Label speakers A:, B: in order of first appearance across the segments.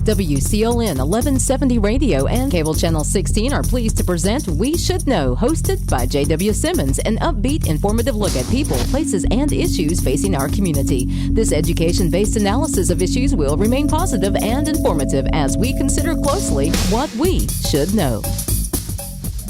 A: WCLN 1170 Radio and Cable Channel 16 are pleased to present We Should Know, hosted by J.W. Simmons, an upbeat, informative look at people, places, and issues facing our community. This education-based analysis of issues will remain positive and informative as we consider closely what we should know.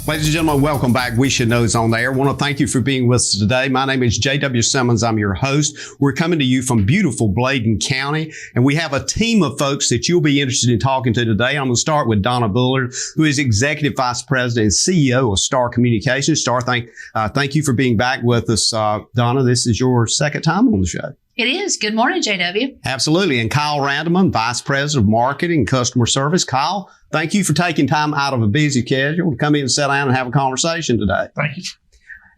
B: Ladies and gentlemen, welcome back. We Should Know is on the air. I want to thank you for being with us today. My name is J.W. Simmons. I'm your host. We're coming to you from beautiful Bladen County, and we have a team of folks that you'll be interested in talking to today. I'm going to start with Donna Bullard, who is Executive Vice President and CEO of Star Communications. Star, thank you for being back with us. Donna, this is your second time on the show.
C: It is. Good morning, JW.
B: Absolutely. And Kyle Randleman, Vice President of Marketing and Customer Service. Kyle, thank you for taking time out of a busy schedule to come in and sit down and have a conversation today.
D: Thank you.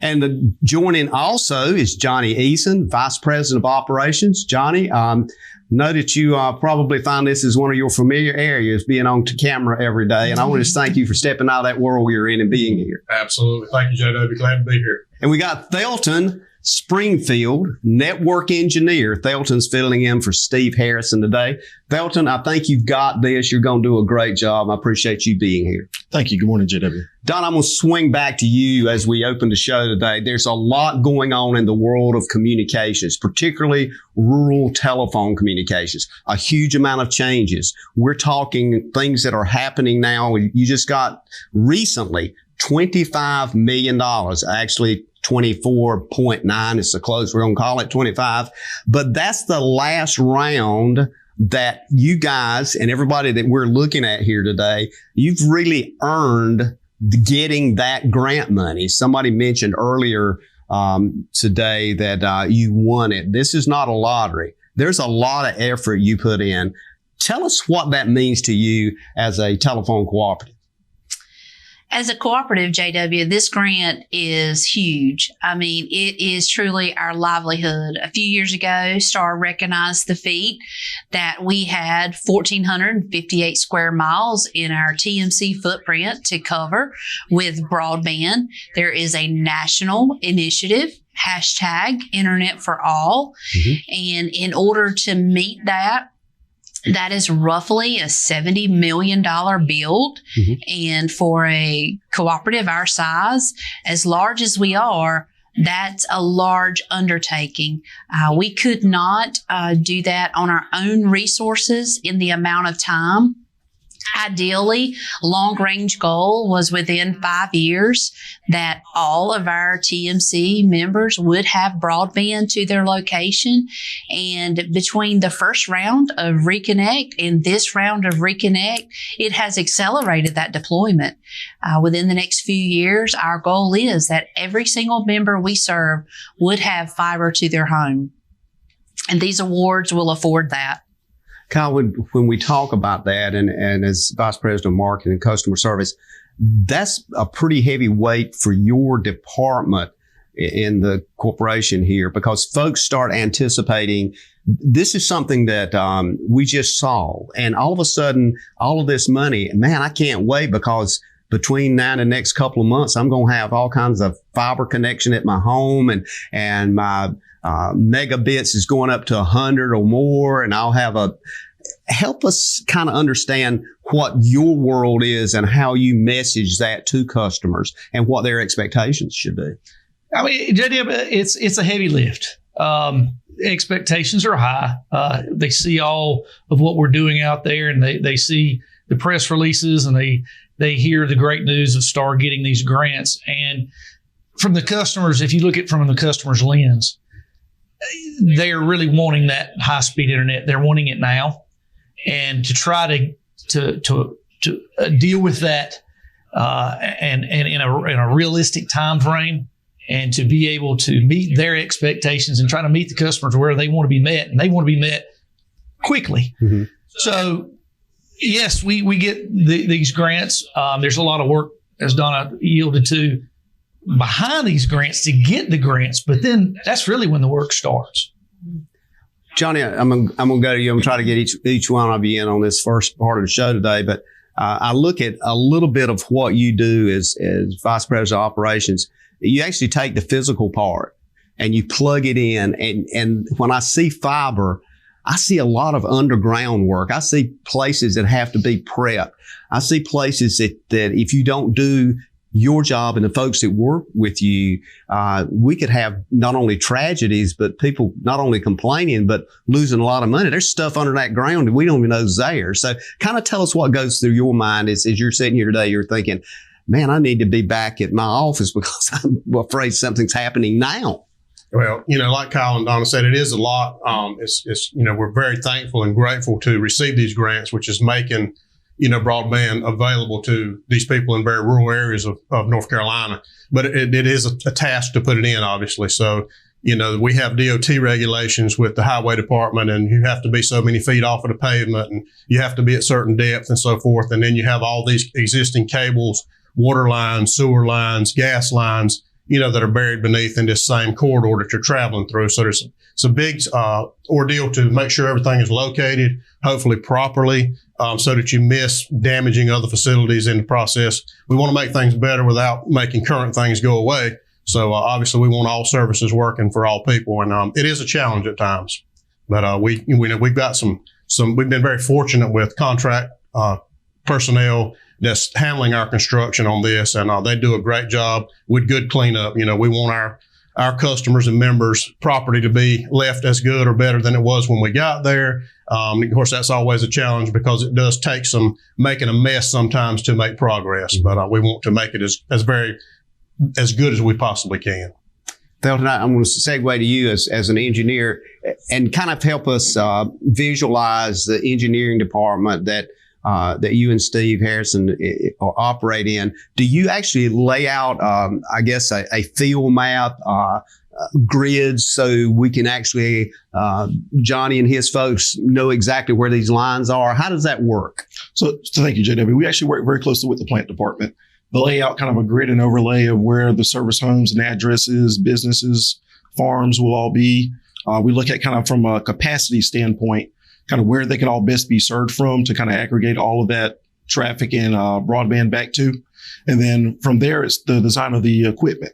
B: And joining also is Johnny Eason, Vice President of Operations. Johnny, know that you probably find this as one of your familiar areas, being on camera every day. And I want to just thank you for stepping out of that world you're in and being here.
D: Absolutely. Thank you, JW. Glad to be here.
B: And we got Thelton Stringfield, network engineer. Thelton's filling in for Steve Harrison today. Thelton, I think you've got this. You're going to do a great job. I appreciate you being here.
E: Thank you. Good morning, JW.
B: Don, I'm going to swing back to you as we open the show today. There's a lot going on in the world of communications, particularly rural telephone communications. A huge amount of changes. We're talking things that are happening now. You just got recently $25 million, actually 24.9 is the close. We're going to call it 25. But that's the last round that you guys and everybody that we're looking at here today, you've really earned getting that grant money. Somebody mentioned earlier today that you won it. This is not a lottery. There's a lot of effort you put in. Tell us what that means to you as a telephone cooperative.
C: As a cooperative, JW, this grant is huge. I mean, it is truly our livelihood. A few years ago, Star recognized the feat that we had 1,458 square miles in our TMC footprint to cover with broadband. There is a national initiative, hashtag Internet for All. And in order to meet that is roughly a $70 million build. And for a cooperative our size, as large as we are, that's a large undertaking. We could not do that on our own resources in the amount of time. Ideally, long-range goal was within 5 years that all of our TMC members would have broadband to their location. And between the first round of Reconnect and this round of Reconnect, it has accelerated that deployment. Within the next few years, our goal is that every single member we serve would have fiber to their home. And these awards will afford that.
B: Kyle, when we talk about that and as Vice President of Marketing and Customer Service, that's a pretty heavy weight for your department in the corporation here, because folks start anticipating this is something that we just saw. And all of a sudden, all of this money, man, I can't wait, because between now and the next couple of months, I'm going to have all kinds of fiber connection at my home, and my megabits is going up to 100 or more. And I'll have help us kind of understand what your world is and how you message that to customers and what their expectations should be.
D: I mean, JD, it's a heavy lift. Expectations are high. They see all of what we're doing out there, and they see the press releases, and they hear the great news of Star getting these grants. And from the customers, if you look at it from the customer's lens, they're really wanting that high-speed internet. They're wanting it now, and to try to deal with that and in a realistic time frame, and to be able to meet their expectations and try to meet the customers where they want to be met, and they want to be met quickly. So, yes, we get these grants. There's a lot of work, as Donna yielded to, behind these grants to get the grants, but then that's really when the work starts.
B: Johnny, I'm gonna go to you. I'm trying to get each one of you in on this first part of the show today, but I look at a little bit of what you do as Vice President of Operations. You actually take the physical part and you plug it in, and when I see fiber, I see a lot of underground work. I see places that have to be prepped. I see places that if you don't do your job and the folks that work with you, we could have not only tragedies, but people not only complaining, but losing a lot of money. There's stuff under that ground that we don't even know is there. So kind of tell us what goes through your mind as you're sitting here today. You're thinking, man, I need to be back at my office because I'm afraid something's happening now.
E: Well, like Kyle and Donna said, it is a lot. It's we're very thankful and grateful to receive these grants, which is making broadband available to these people in very rural areas of North Carolina. But it is a task to put it in, obviously. So, we have DOT regulations with the highway department, and you have to be so many feet off of the pavement, and you have to be at certain depth and so forth. And then you have all these existing cables, water lines, sewer lines, gas lines, that are buried beneath in this same corridor that you're traveling through. So it's a big ordeal to make sure everything is located, hopefully properly, so that you miss damaging other facilities in the process. We want to make things better without making current things go away. So obviously we want all services working for all people. And it is a challenge at times. But we've got we've been very fortunate with contract personnel that's handling our construction on this, and they do a great job with good cleanup. We want our customers and members' property to be left as good or better than it was when we got there. Of course, that's always a challenge because it does take some making a mess sometimes to make progress, but we want to make it as good as we possibly can.
B: Thelton, I'm going to segue to you as an engineer and kind of help us visualize the engineering department that you and Steve Harrison operate in. Do you actually lay out, a field map, grids, so we can actually, Johnny and his folks know exactly where these lines are? How does that work?
F: So thank you, JW. We actually work very closely with the plant department. They lay out kind of a grid and overlay of where the service homes and addresses, businesses, farms will all be. We look at kind of from a capacity standpoint, kind of where they can all best be served from to kind of aggregate all of that traffic and broadband back to. And then from there, it's the design of the equipment,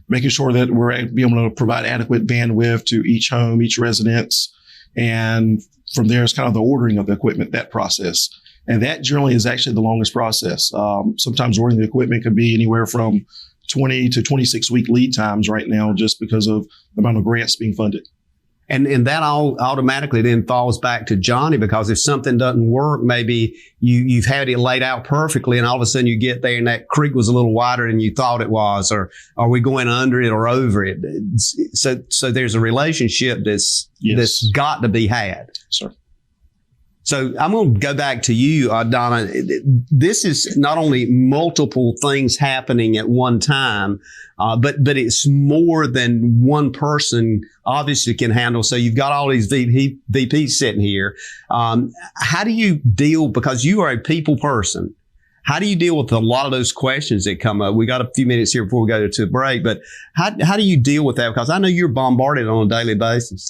F: making sure that we're be able to provide adequate bandwidth to each home, each residence. And from there, it's kind of the ordering of the equipment, that process. And that generally is actually the longest process. Sometimes ordering the equipment could be anywhere from 20 to 26 week lead times right now, just because of the amount of grants being funded.
B: And that all automatically then falls back to Johnny, because if something doesn't work, maybe you've had it laid out perfectly and all of a sudden you get there and that creek was a little wider than you thought it was, or are we going under it or over it? So there's a relationship that's got to be had.
F: Sure.
B: So I'm going to go back to you, Donna. This is not only multiple things happening at one time, but it's more than one person obviously can handle. So you've got all these VPs sitting here. How do you deal, because you are a people person, how do you deal with a lot of those questions that come up? We got a few minutes here before we go to a break, but how do you deal with that? Because I know you're bombarded on a daily basis.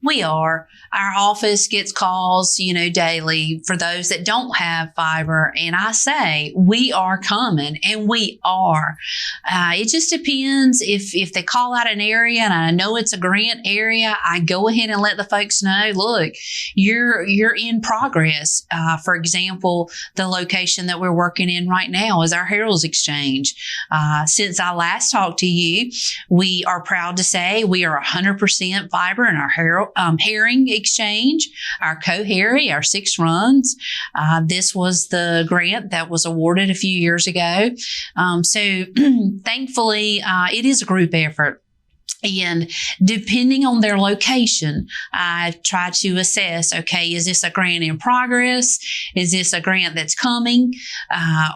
C: We are. Our office gets calls, daily for those that don't have fiber. And I say, we are coming, and we are. It just depends if they call out an area and I know it's a grant area, I go ahead and let the folks know, look, you're in progress. For example, the location that we're working in right now is our Herald's Exchange. Since I last talked to you, we are proud to say we are 100% fiber in our Herring Exchange, our Co-Harry, our 6 runs. This was the grant that was awarded a few years ago. So thankfully, it is a group effort. And depending on their location, I try to assess, okay, is this a grant in progress? Is this a grant that's coming?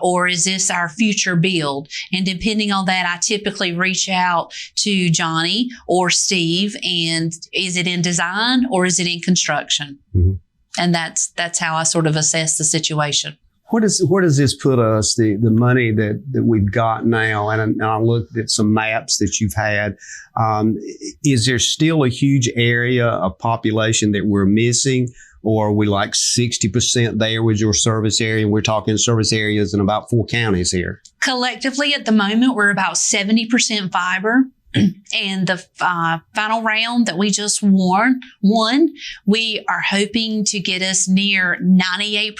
C: Or is this our future build? And depending on that, I typically reach out to Johnny or Steve, and is it in design or is it in construction? Mm-hmm. And that's how I sort of assess the situation.
B: Where does this put us, the money that we've got now? And I looked at some maps that you've had. Is there still a huge area of population that we're missing? Or are we like 60% there with your service area? And we're talking service areas in about 4 counties here.
C: Collectively, at the moment, we're about 70% fiber. And the final round that we just won, we are hoping to get us near 98%.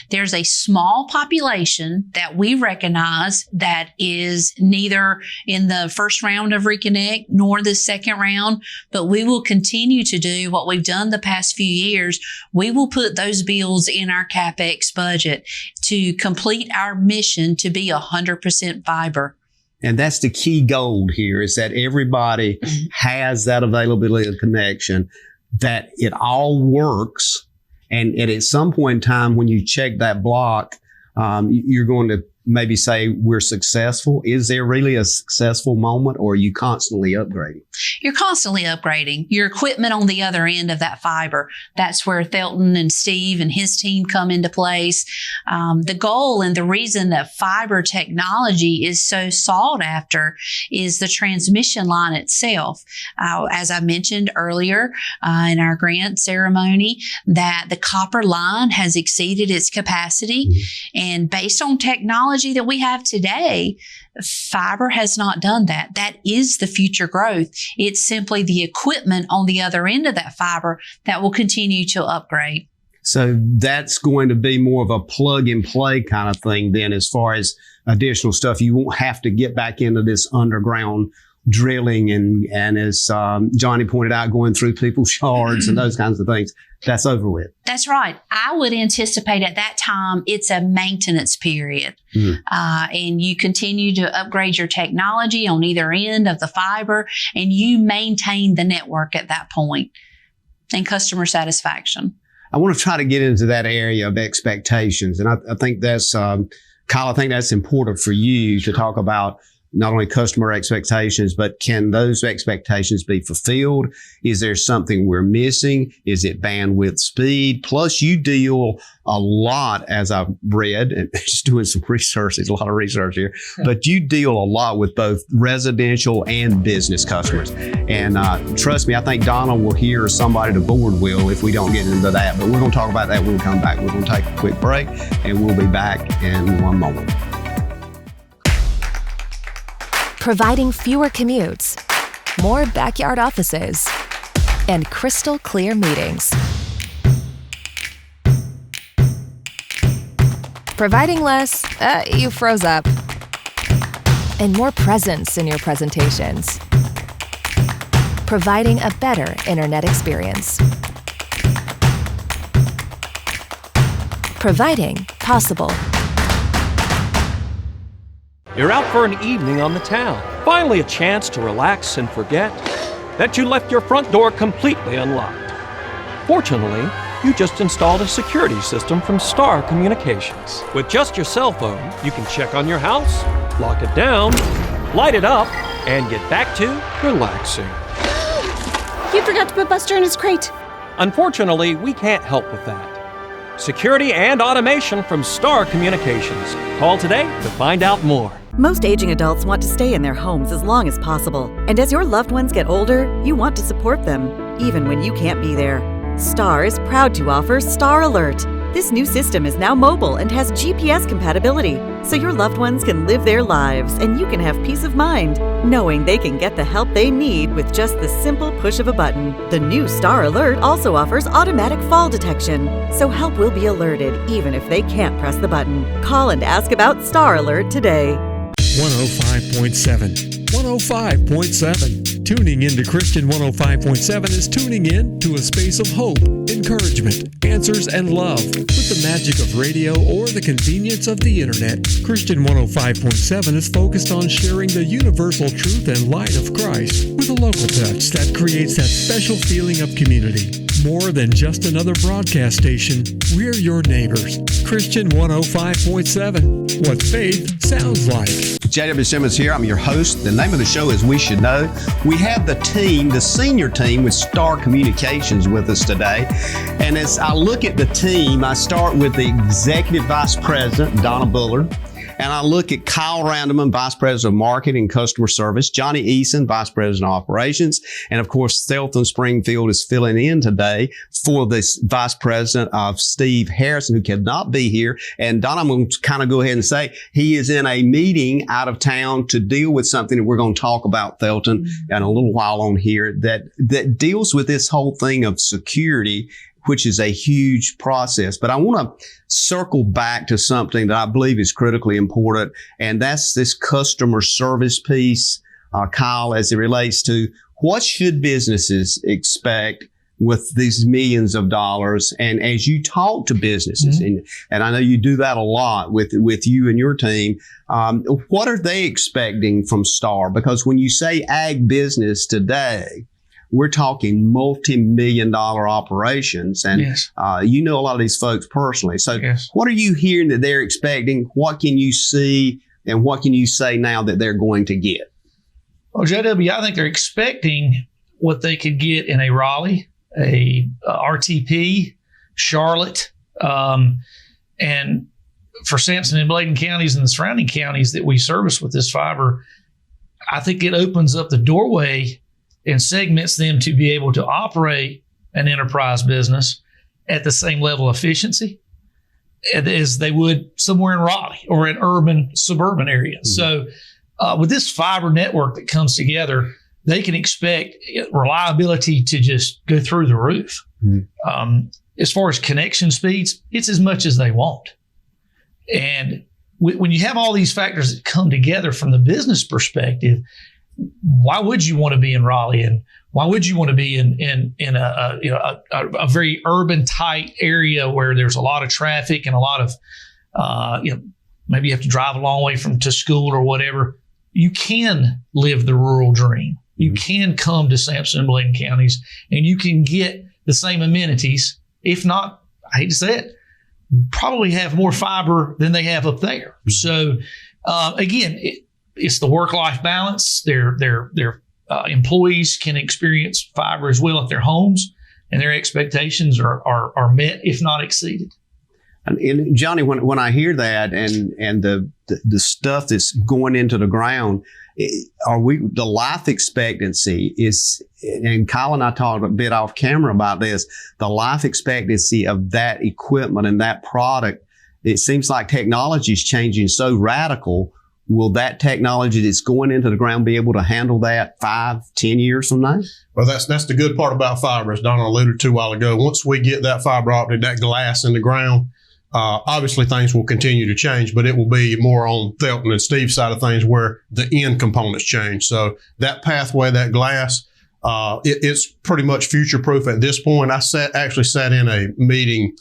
C: There's a small population that we recognize that is neither in the first round of Reconnect nor the second round, but we will continue to do what we've done the past few years. We will put those bills in our CapEx budget to complete our mission to be 100% fiber.
B: And that's the key goal here, is that everybody has that availability of connection, that it all works. And at some point in time, when you check that block, you're going to maybe say we're successful. Is there really a successful moment, or are you constantly upgrading?
C: You're constantly upgrading your equipment on the other end of that fiber. That's where Thelton and Steve and his team come into place. The goal and the reason that fiber technology is so sought after is the transmission line itself. As I mentioned earlier in our grant ceremony, that the copper line has exceeded its capacity. Mm-hmm. And based on technology that we have today, fiber has not done that. That is the future growth. It's simply the equipment on the other end of that fiber that will continue to upgrade.
B: So that's going to be more of a plug and play kind of thing then, as far as additional stuff. You won't have to get back into this underground drilling and as Johnny pointed out, going through people's yards and those kinds of things. That's over with.
C: That's right. I would anticipate at that time it's a maintenance period. And you continue to upgrade your technology on either end of the fiber, and you maintain the network at that point and customer satisfaction.
B: I want to try to get into that area of expectations. And I think that's, Kyle, I think that's important for you to talk about not only customer expectations, but can those expectations be fulfilled? Is there something we're missing? Is it bandwidth, speed? Plus, you deal a lot, as I've read, and just doing some research. There's a lot of research here, but you deal a lot with both residential and business customers. And trust me, I think Donna will hear, somebody at the board will, if we don't get into that. But we're going to talk about that when we come back. We're going to take a quick break, and we'll be back in one moment.
G: Providing fewer commutes, more backyard offices, and crystal clear meetings. Providing less, you froze up, and more presence in your presentations. Providing a better internet experience. Providing possible.
H: You're out for an evening on the town. Finally a chance to relax and forget that you left your front door completely unlocked. Fortunately, you just installed a security system from Star Communications. With just your cell phone, you can check on your house, lock it down, light it up, and get back to relaxing.
I: You forgot to put Buster in his crate.
H: Unfortunately, we can't help with that. Security and automation from Star Communications. Call today to find out more.
J: Most aging adults want to stay in their homes as long as possible. And as your loved ones get older, you want to support them, even when you can't be there. Star is proud to offer Star Alert. This new system is now mobile and has GPS compatibility, so your loved ones can live their lives and you can have peace of mind, knowing they can get the help they need with just the simple push of a button. The new Star Alert also offers automatic fall detection, so help will be alerted even if they can't press the button. Call and ask about Star Alert today.
K: 105.7. 105.7. Tuning into Christian 105.7 is tuning in to a space of hope, encouragement, answers, and love. With the magic of radio or the convenience of the internet, Christian 105.7 is focused on sharing the universal truth and light of Christ with a local touch that creates that special feeling of community. More than just another broadcast station, we're your neighbors. Christian 105.7. What faith sounds like.
B: J.W. Simmons here. I'm your host. The name of the show is We Should Know. We have the team, the senior team with Star Communications with us today. And as I look at the team, I start with the Executive Vice President, Donna Bullard. And I look at Kyle Randleman, Vice President of Marketing and Customer Service, Johnny Eason, Vice President of Operations, and of course, Thelton Stringfield is filling in today for this Vice President of Steve Harrison, who cannot be here. And Donna, I'm going to kind of go ahead and say he is in a meeting out of town to deal with something that we're going to talk about, Thelton, in a little while on here that deals with this whole thing of security, which is a huge process. But I want to circle back to something that I believe is critically important, and that's this customer service piece, Kyle, as it relates to what should businesses expect with these millions of dollars. And as you talk to businesses, and I know you do that a lot with you and your team, what are they expecting from STAR? Because when you say ag business today, we're talking multi-million-dollar operations, and you know a lot of these folks personally. So what are you hearing that they're expecting? What can you see, and what can you say now that they're going to get?
D: Well, JW, I think they're expecting what they could get in a Raleigh, a RTP, Charlotte, and for Sampson and Bladen counties and the surrounding counties that we service with this fiber, I think it opens up the doorway and segments them to be able to operate an enterprise business at the same level of efficiency as they would somewhere in Raleigh or in urban, suburban areas. So with this fiber network that comes together, they can expect reliability to just go through the roof. As far as connection speeds, it's as much as they want. And when you have all these factors that come together from the business perspective, why would you want to be in Raleigh, and why would you want to be in a very urban tight area where there's a lot of traffic and a lot of maybe you have to drive a long way to school or whatever? You can live the rural dream. You can come to Sampson and Bladen counties, and you can get the same amenities, if not, I hate to say it, probably have more fiber than they have up there. So again, it's the work-life balance. Their employees can experience fiber as well at their homes, and their expectations are met, if not exceeded.
B: And Johnny, when I hear that and the stuff that's going into the ground, the life expectancy is, and Kyle and I talked a bit off camera about this, the life expectancy of that equipment and that product, it seems like technology is changing so radical. Will that technology that's going into the ground be able to handle that 5-10 years from now?
E: Well, that's the good part about fiber, as Donna alluded to a while ago. Once we get that fiber optic, that glass in the ground, obviously things will continue to change, but it will be more on Thelton and Steve's side of things where the end components change. So that pathway, that glass, it's pretty much future-proof at this point. I actually sat in a meeting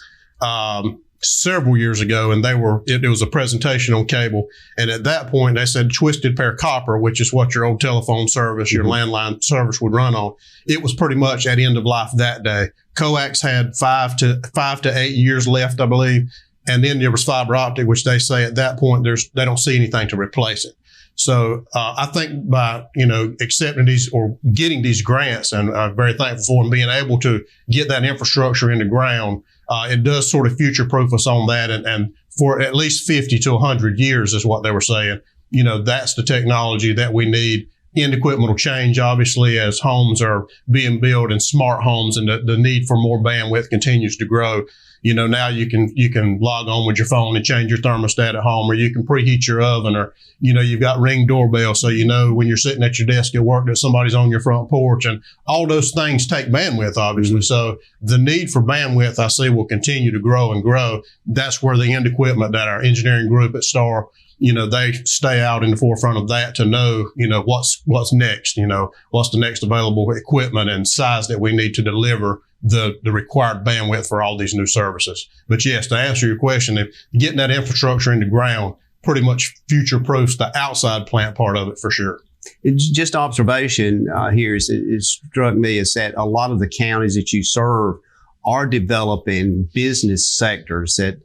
E: several years ago, and it was a presentation on cable. And at that point, they said twisted pair copper, which is what your old telephone service, your landline service would run on. It was pretty much at end of life that day. Coax had 5 to 8 years left, I believe. And then there was fiber optic, which they say at that point, they don't see anything to replace it. So I think by, accepting these or getting these grants, and I'm very thankful for them being able to get that infrastructure in the ground, it does sort of future-proof us on that. And for at least 50 to 100 years is what they were saying. That's the technology that we need. End equipment will change, obviously, as homes are being built and smart homes, and the need for more bandwidth continues to grow. Now you can log on with your phone and change your thermostat at home, or you can preheat your oven, or, you've got Ring doorbell. So, when you're sitting at your desk at work that somebody's on your front porch, and all those things take bandwidth, obviously. So the need for bandwidth, I see, will continue to grow and grow. That's where the end equipment that our engineering group at STAR, they stay out in the forefront of that to know, what's next, what's the next available equipment and size that we need to deliver the required bandwidth for all these new services. But yes, to answer your question, if getting that infrastructure in the ground pretty much future-proofs the outside plant part of it for sure.
B: Just observation here it struck me is that a lot of the counties that you serve are developing business sectors that,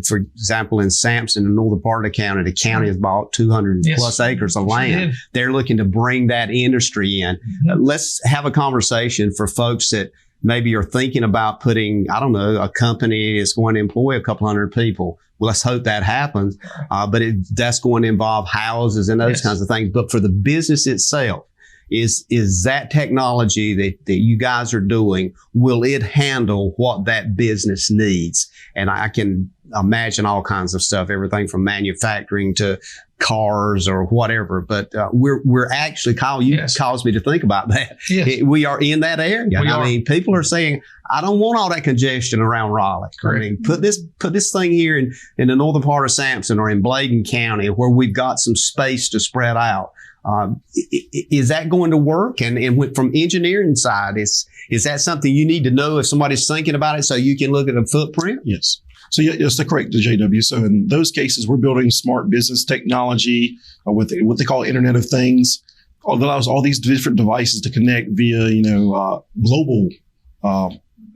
B: for example, in Sampson, the northern part of the county has bought 200 plus acres of land. They're looking to bring that industry in. Let's have a conversation for folks that maybe are thinking about putting, I don't know, a company is going to employ a couple hundred people. Well, let's hope that happens. But that's going to involve houses and those kinds of things. But for the business itself, is that technology that you guys are doing, will it handle what that business needs? And I can imagine all kinds of stuff, everything from manufacturing to cars or whatever. But we're actually, Kyle, you caused me to think about that.
D: Yes.
B: We are in that area. I mean, people are saying, I don't want all that congestion around Raleigh.
D: Correct.
B: I mean, put this thing here in the northern part of Sampson or in Bladen County where we've got some space to spread out. Is that going to work? And from engineering side, is that something you need to know if somebody's thinking about it so you can look at a footprint?
F: Yes. So yes, to correct the JW. So in those cases, we're building smart business technology with what they call Internet of Things. It allows all these different devices to connect via, global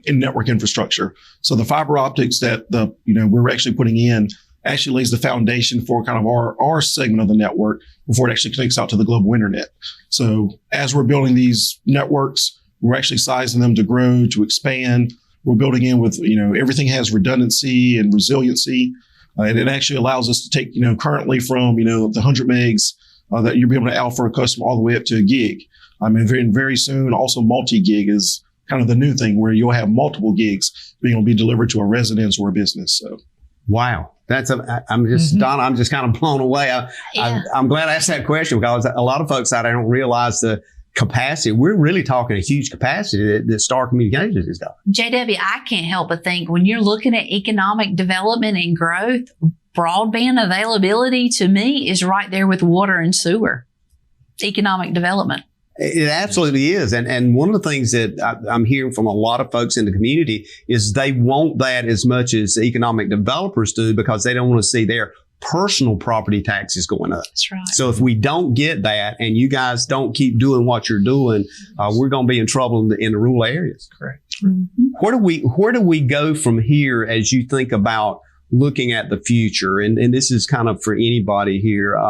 F: in-network infrastructure. So the fiber optics that we're actually putting in actually lays the foundation for kind of our segment of the network before it actually connects out to the global internet. So as we're building these networks, we're actually sizing them to grow, to expand. We're building in with, everything has redundancy and resiliency. And it actually allows us to take, currently from, the 100 megs that you'll be able to offer a customer all the way up to a gig. I mean, very soon, also multi-gig is kind of the new thing where you'll have multiple gigs being able to be delivered to a residence or a business. So,
B: wow. Donna, I'm just kind of blown away. I'm glad I asked that question because a lot of folks out there don't realize the capacity. We're really talking a huge capacity that Star Communications has got.
C: JW, I can't help but think when you're looking at economic development and growth, broadband availability to me is right there with water and sewer. Economic development.
B: It absolutely is. And one of the things that I'm hearing from a lot of folks in the community is they want that as much as economic developers do because they don't want to see their personal property taxes going up.
C: That's right.
B: So if we don't get that and you guys don't keep doing what you're doing, we're going to be in trouble in the rural areas.
D: Correct.
C: Mm-hmm.
B: Where do we go from here as you think about looking at the future? And this is kind of for anybody here.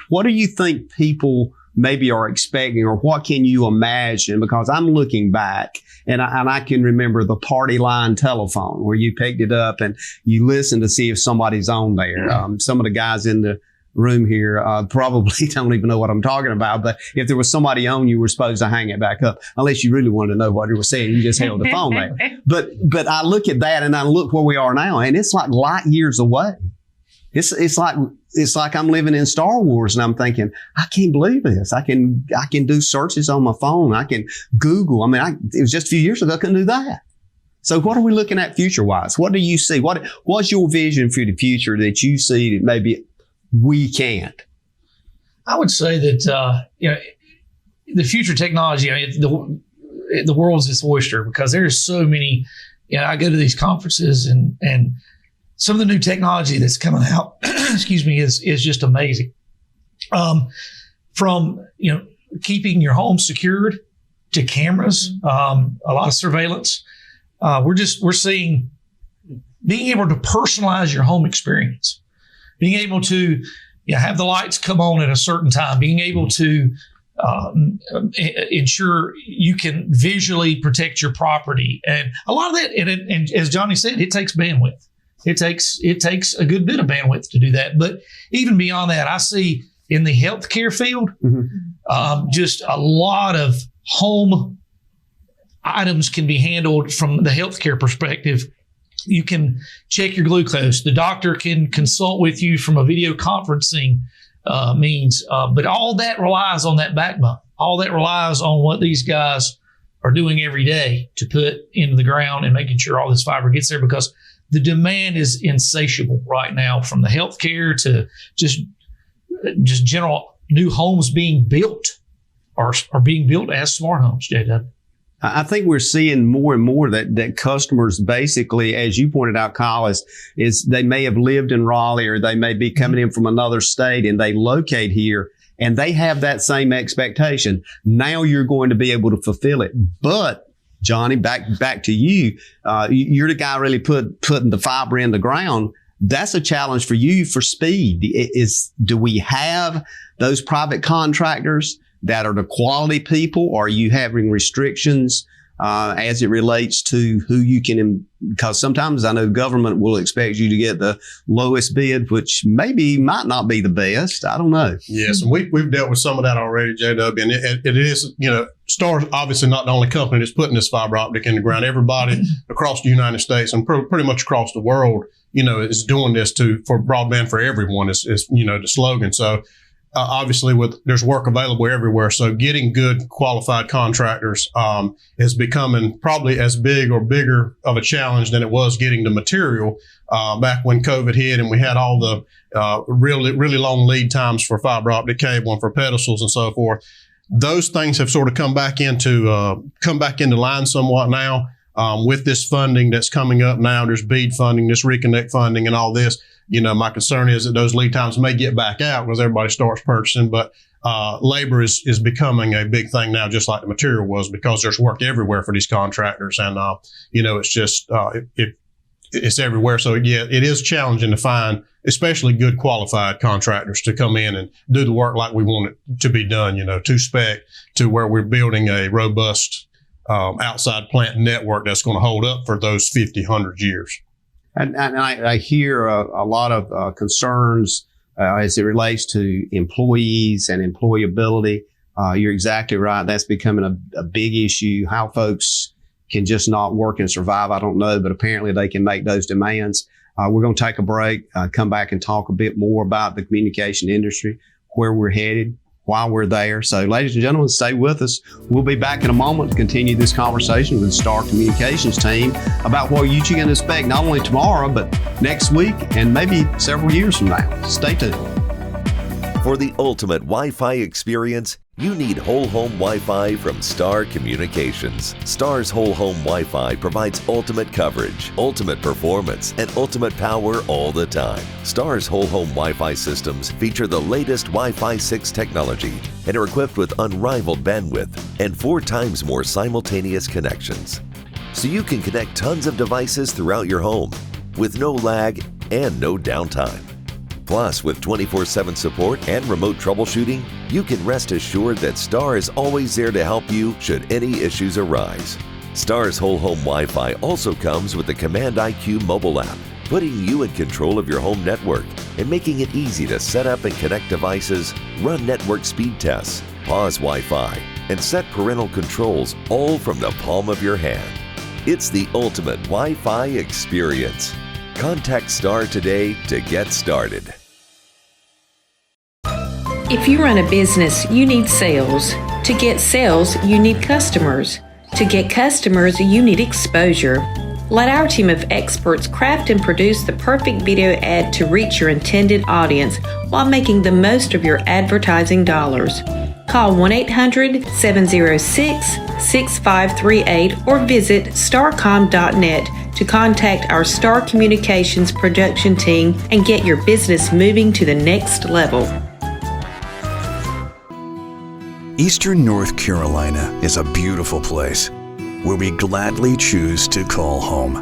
B: What do you think people maybe are expecting, or what can you imagine? Because I'm looking back and I can remember the party line telephone where you picked it up and you listen to see if somebody's on there. Some of the guys in the room here probably don't even know what I'm talking about, but if there was somebody on, you were supposed to hang it back up unless you really wanted to know what they were saying. You just held the phone there. But I look at that and I look where we are now, and it's like light years away. It's like I'm living in Star Wars, and I'm thinking, I can't believe this. I can do searches on my phone. I can Google. I mean, it was just a few years ago I couldn't do that. So what are we looking at future-wise? What do you see? What's your vision for the future that you see that maybe we can't?
D: I would say that the future technology. I mean, the world's this oyster because there's so many. I go to these conferences and some of the new technology that's coming out, excuse me, is just amazing. From keeping your home secured to cameras, a lot of surveillance. We're seeing being able to personalize your home experience, being able to have the lights come on at a certain time, being able to ensure you can visually protect your property, and a lot of that. And as Johnny said, it takes bandwidth. It takes a good bit of bandwidth to do that. But even beyond that, I see in the healthcare field, just a lot of home items can be handled from the healthcare perspective. You can check your glucose. The doctor can consult with you from a video conferencing means. But all that relies on that backbone. All that relies on what these guys are doing every day to put into the ground and making sure all this fiber gets there, because the demand is insatiable right now, from the healthcare to just general new homes being built are being built as smart homes, JW.
B: I think we're seeing more and more that customers basically, as you pointed out, Kyle, is they may have lived in Raleigh or they may be coming in from another state and they locate here and they have that same expectation. Now you're going to be able to fulfill it. But Johnny, back to you. You're the guy really putting the fiber in the ground. That's a challenge for you for speed. Do we have those private contractors that are the quality people? Or are you having restrictions as it relates to who you can, because sometimes I know government will expect you to get the lowest bid, which might not be the best. I don't know.
E: Yes, and we've dealt with some of that already, JW, and it is, Star's obviously not the only company that's putting this fiber optic in the ground. Everybody across the United States and pretty much across the world, is doing this for broadband for everyone is the slogan. So obviously there's work available everywhere. So getting good qualified contractors is becoming probably as big or bigger of a challenge than it was getting the material back when COVID hit and we had all the really, really long lead times for fiber optic cable and for pedestals and so forth. Those things have sort of come back into line somewhat now with this funding that's coming up now. There's BEAD funding, this reconnect funding, and all this. My concern is that those lead times may get back out because everybody starts purchasing, but labor is becoming a big thing now, just like the material was, because there's work everywhere for these contractors, and it's just it's everywhere. So yeah, it is challenging to find, especially good qualified contractors to come in and do the work like we want it to be done, to spec, to where we're building a robust outside plant network that's going to hold up for those 50, 100 years.
B: And I hear a lot of concerns as it relates to employees and employability. You're exactly right. That's becoming a big issue. How folks can just not work and survive, I don't know, but apparently they can make those demands. We're going to take a break, come back and talk a bit more about the communication industry, where we're headed, why we're there. So ladies and gentlemen, stay with us. We'll be back in a moment to continue this conversation with the Star Communications team about what you can expect not only tomorrow, but next week and maybe several years from now. Stay tuned.
L: For the ultimate Wi-Fi experience, you need whole home Wi-Fi from Star Communications. Star's whole home Wi-Fi provides ultimate coverage, ultimate performance, and ultimate power all the time. Star's whole home Wi-Fi systems feature the latest Wi-Fi 6 technology and are equipped with unrivaled bandwidth and 4 times more simultaneous connections. So you can connect tons of devices throughout your home with no lag and no downtime. Plus, with 24/7 support and remote troubleshooting, you can rest assured that Star is always there to help you should any issues arise. Star's whole home Wi-Fi also comes with the Command IQ mobile app, putting you in control of your home network and making it easy to set up and connect devices, run network speed tests, pause Wi-Fi, and set parental controls all from the palm of your hand. It's the ultimate Wi-Fi experience. Contact Star today to get started.
M: If you run a business, you need sales. To get sales, you need customers. To get customers, you need exposure. Let our team of experts craft and produce the perfect video ad to reach your intended audience while making the most of your advertising dollars. Call 1-800-706-6538 or visit starcom.net to contact our Star Communications production team and get your business moving to the next level.
N: Eastern North Carolina is a beautiful place where we gladly choose to call home,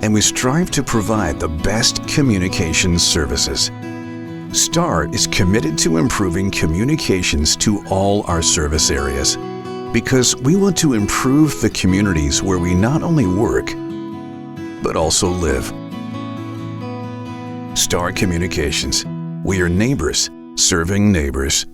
N: and we strive to provide the best communications services. Star is committed to improving communications to all our service areas because we want to improve the communities where we not only work, but also live. Star Communications. We are neighbors serving neighbors.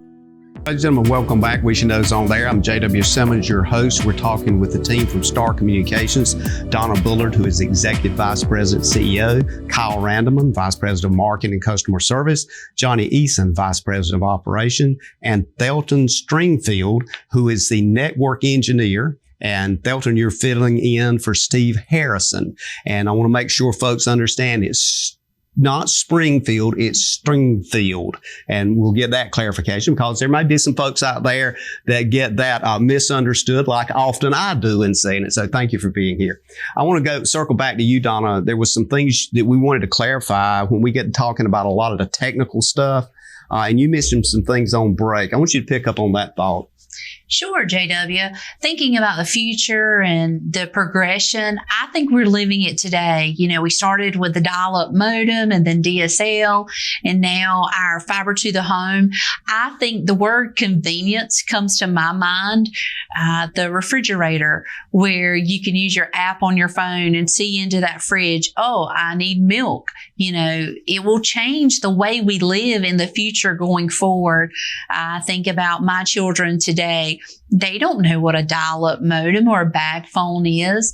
B: Ladies and gentlemen, welcome back. Wishing those on there. I'm J.W. Simmons, your host. We're talking with the team from Star Communications, Donna Bullard, who is Executive Vice President, CEO, Kyle Randleman, Vice President of Marketing and Customer Service, Johnny Eason, Vice President of Operation, and Thelton Stringfield, who is the Network Engineer. And Thelton, you're filling in for Steve Harrison. And I want to make sure folks understand it's not Springfield, it's Stringfield. And we'll get that clarification because there may be some folks out there that get that misunderstood, like often I do in saying it. So thank you for being here. I want to circle back to you, Donna. There was some things that we wanted to clarify when we get talking about a lot of the technical stuff. And you mentioned some things on break. I want you to pick up on that thought.
C: Sure, JW. Thinking about the future and the progression, I think we're living it today. You know, we started with the dial-up modem and then DSL, and now our fiber to the home. I think the word convenience comes to my mind. The refrigerator, where you can use your app on your phone and see into that fridge. Oh, I need milk. You know, it will change the way we live in the future going forward. I think about my children today. They don't know what a dial-up modem or a bag phone is.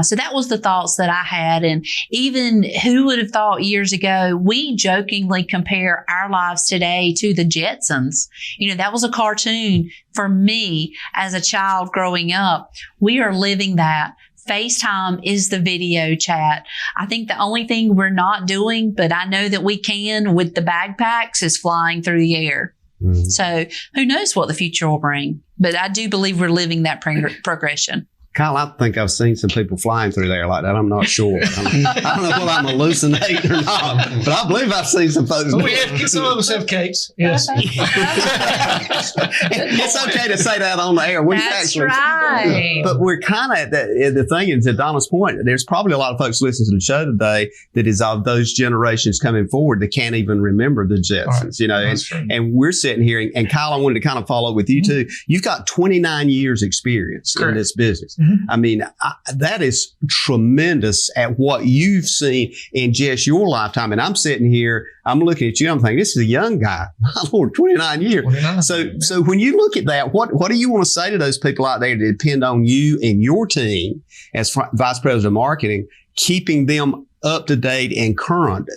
C: So that was the thoughts that I had. And even who would have thought years ago, we jokingly compare our lives today to the Jetsons. You know, that was a cartoon for me as a child growing up. We are living that. FaceTime is the video chat. I think the only thing we're not doing, but I know that we can with the backpacks, is flying through the air. Mm-hmm. So who knows what the future will bring, but I do believe we're living that progression.
B: Kyle, I think I've seen some people flying through there like that. I'm not sure. I don't know whether I'm hallucinating or not, but I believe I've seen some folks.
D: Some of us have capes. Yes.
B: It's okay to say that on the air.
C: That's right.
B: But we're kind of at the thing, and to Donna's point, there's probably a lot of folks listening to the show today that is of those generations coming forward that can't even remember the Jetsons, right. You know, and we're sitting here, and Kyle, I wanted to kind of follow with you too. You've got 29 years experience in this business. I mean, that is tremendous at what you've seen in just your lifetime. And I'm sitting here, I'm looking at you, I'm thinking, this is a young guy. My Lord, 29 years. 29. So when you look at that, what do you want to say to those people out there that depend on you and your team as Vice President of Marketing, keeping them up to date and current?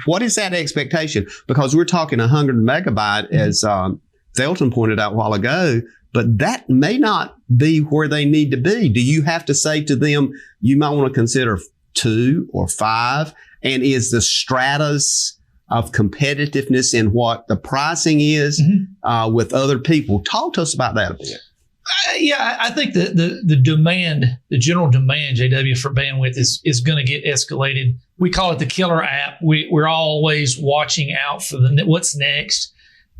B: What is that expectation? Because we're talking 100 megabyte, as Thelton pointed out a while ago, but that may not be where they need to be. Do you have to say to them, you might want to consider 2 or 5? And is the stratus of competitiveness in what the pricing is with other people? Talk to us about that a bit.
D: Yeah, I think the demand, the general demand, JW, for bandwidth is going to get escalated. We call it the killer app. We're always watching out for what's next.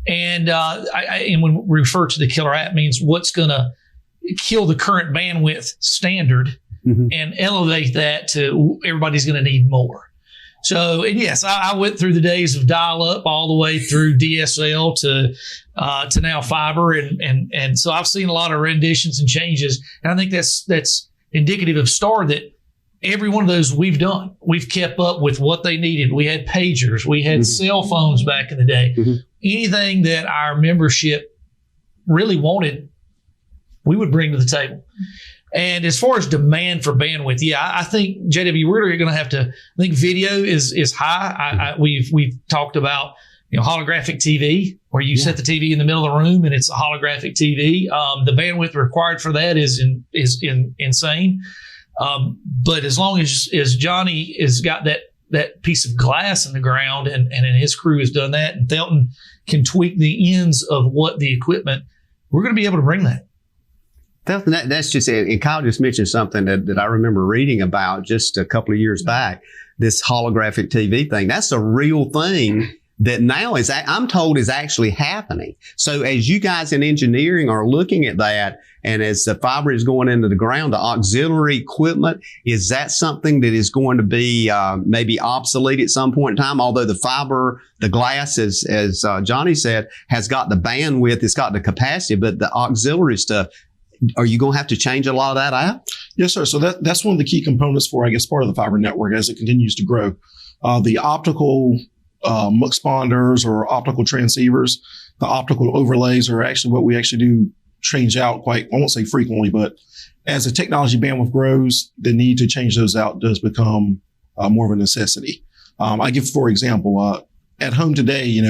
D: And and when we refer to the killer app, means what's going to kill the current bandwidth standard and elevate that to everybody's going to need more. So, and yes, I went through the days of dial-up all the way through DSL to now fiber, and so I've seen a lot of renditions and changes, and I think that's indicative of Star that every one of those we've done. We've kept up with what they needed. We had pagers. We had cell phones back in the day. Anything that our membership really wanted, we would bring to the table. And as far as demand for bandwidth, I think, JW, we're going to have to, I think video is high. We've talked about, holographic TV, where you set the TV in the middle of the room and it's a holographic TV. The bandwidth required for that is insane. But as long as Johnny has got that piece of glass in the ground and his crew has done that, and Thelton can tweak the ends of what the equipment, we're going to be able to bring that.
B: Thelton, that's just it. And Kyle just mentioned something that I remember reading about just a couple of years back, this holographic TV thing. That's a real thing that now I'm told is actually happening. So as you guys in engineering are looking at that, and as the fiber is going into the ground, the auxiliary equipment, is that something that is going to be maybe obsolete at some point in time? Although the fiber, the glass, as Johnny said, has got the bandwidth, it's got the capacity, but the auxiliary stuff, are you going to have to change a lot of that out?
F: Yes, sir. So that's one of the key components for, I guess, part of the fiber network as it continues to grow. The optical muxponders or optical transceivers, the optical overlays are actually what we actually do change out quite, I won't say frequently, but as the technology bandwidth grows, the need to change those out does become more of a necessity. I give, for example, at home today,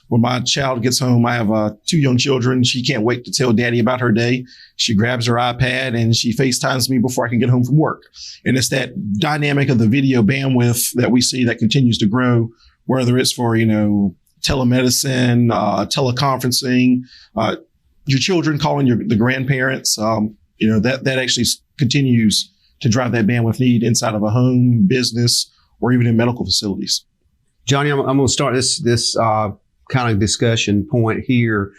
F: when my child gets home, I have 2 young children. She can't wait to tell daddy about her day. She grabs her iPad and she FaceTimes me before I can get home from work. And it's that dynamic of the video bandwidth that we see that continues to grow, whether it's for, telemedicine, teleconferencing, your children calling the grandparents, that actually continues to drive that bandwidth need inside of a home, business, or even in medical facilities.
B: Johnny, I'm going to start this kind of discussion point here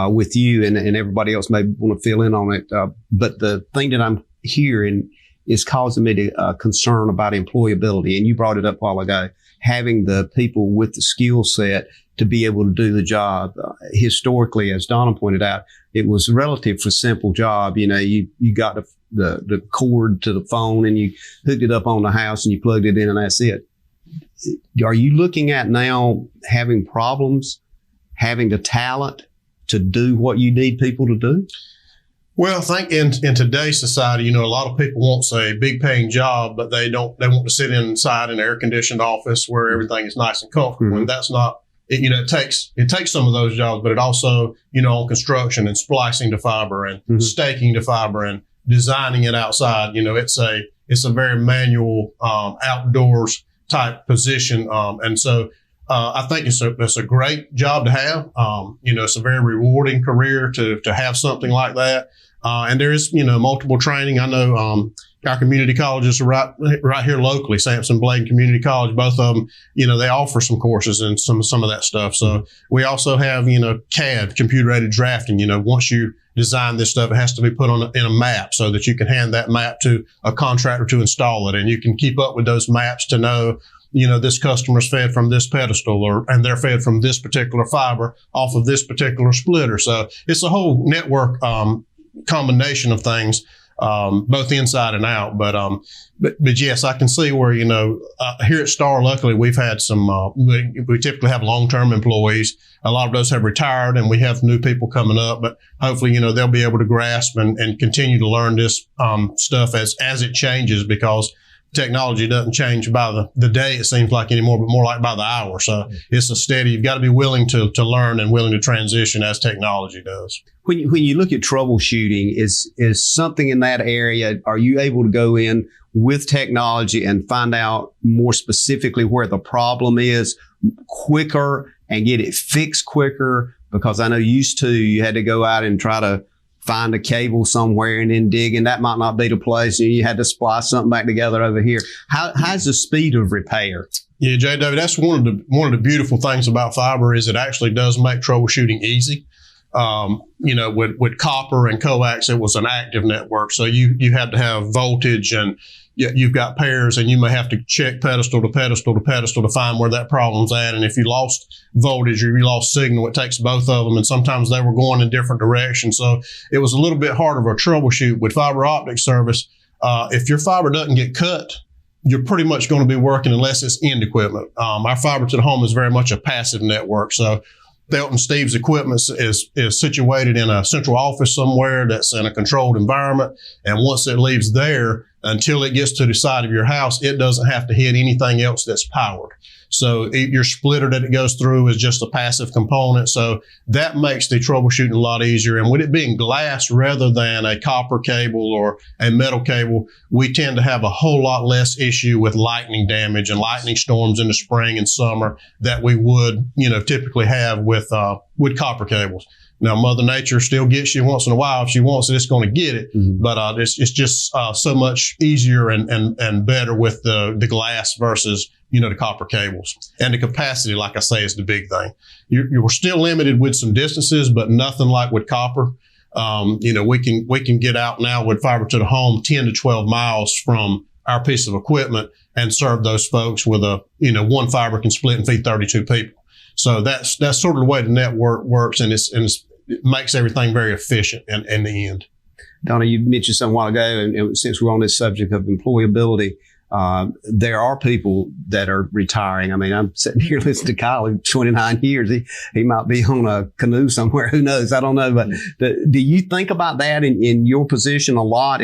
B: with you, and everybody else may want to fill in on it. But the thing that I'm hearing is causing me to concern about employability. And you brought it up a while ago, having the people with the skill set to be able to do the job. Historically, as Donna pointed out, it was a relatively simple job. You got the cord to the phone and you hooked it up on the house and you plugged it in and that's it. Are you looking at now having problems, having the talent to do what you need people to do?
E: Well, I think in today's society, a lot of people want, say, a big paying job, but they want to sit inside an air conditioned office where everything is nice and comfortable. And that's not, it takes some of those jobs, but it also, on construction and splicing to fiber and staking to fiber and designing it outside, it's a very manual, outdoors type position. And so, I think it's a great job to have. It's a very rewarding career to have something like that. And there is, multiple training. I know, our community colleges are right here locally, Sampson Blade Community College. Both of them, they offer some courses and some of that stuff. So we also have, CAD, computer aided drafting. Once you design this stuff, it has to be put in a map so that you can hand that map to a contractor to install it. And you can keep up with those maps to know, this customer's fed from this pedestal and they're fed from this particular fiber off of this particular splitter. So it's a whole network, combination of things, both inside and out. But yes, I can see where, here at Star, luckily we've had some, we typically have long-term employees. A lot of those have retired and we have new people coming up, but hopefully, they'll be able to grasp and continue to learn this, stuff as it changes, because technology doesn't change by the day, it seems like, anymore, but more like by the hour. So it's a steady, you've got to be willing to learn and willing to transition as technology does.
B: When you look at troubleshooting, is something in that area, are you able to go in with technology and find out more specifically where the problem is quicker and get it fixed quicker? Because I know you had to go out and try to find a cable somewhere and then dig, and that might not be the place. And you had to splice something back together over here. How's the speed of repair?
E: Yeah, JW, that's one of the beautiful things about fiber is it actually does make troubleshooting easy. With copper and coax, it was an active network. So you had to have voltage and you've got pairs and you may have to check pedestal to pedestal to pedestal to find where that problem's at. And if you lost voltage or you lost signal, it takes both of them. And sometimes they were going in different directions. So it was a little bit harder of a troubleshoot. With fiber optic service, if your fiber doesn't get cut, you're pretty much going to be working unless it's end equipment. Our fiber to the home is very much a passive network. So Thelton Steve's equipment is situated in a central office somewhere that's in a controlled environment. And once it leaves there, until it gets to the side of your house, it doesn't have to hit anything else that's powered. So your splitter that it goes through is just a passive component. So that makes the troubleshooting a lot easier. And with it being glass rather than a copper cable or a metal cable, we tend to have a whole lot less issue with lightning damage and lightning storms in the spring and summer that we would, typically have with copper cables. Now, Mother Nature still gets you once in a while. If she wants it, it's going to get it. But it's just so much easier and better with the glass versus, the copper cables. And the capacity, like I say, is the big thing. You're still limited with some distances, but nothing like with copper. We can get out now with fiber to the home 10 to 12 miles from our piece of equipment and serve those folks with one fiber can split and feed 32 people. So that's sort of the way the network works, and it makes everything very efficient in the end.
B: Donna, you mentioned something a while ago, and since we're on this subject of employability, there are people that are retiring. I mean, I'm sitting here listening to Kyle, 29 years. He might be on a canoe somewhere. Who knows? I don't know. But do you think about that in your position a lot?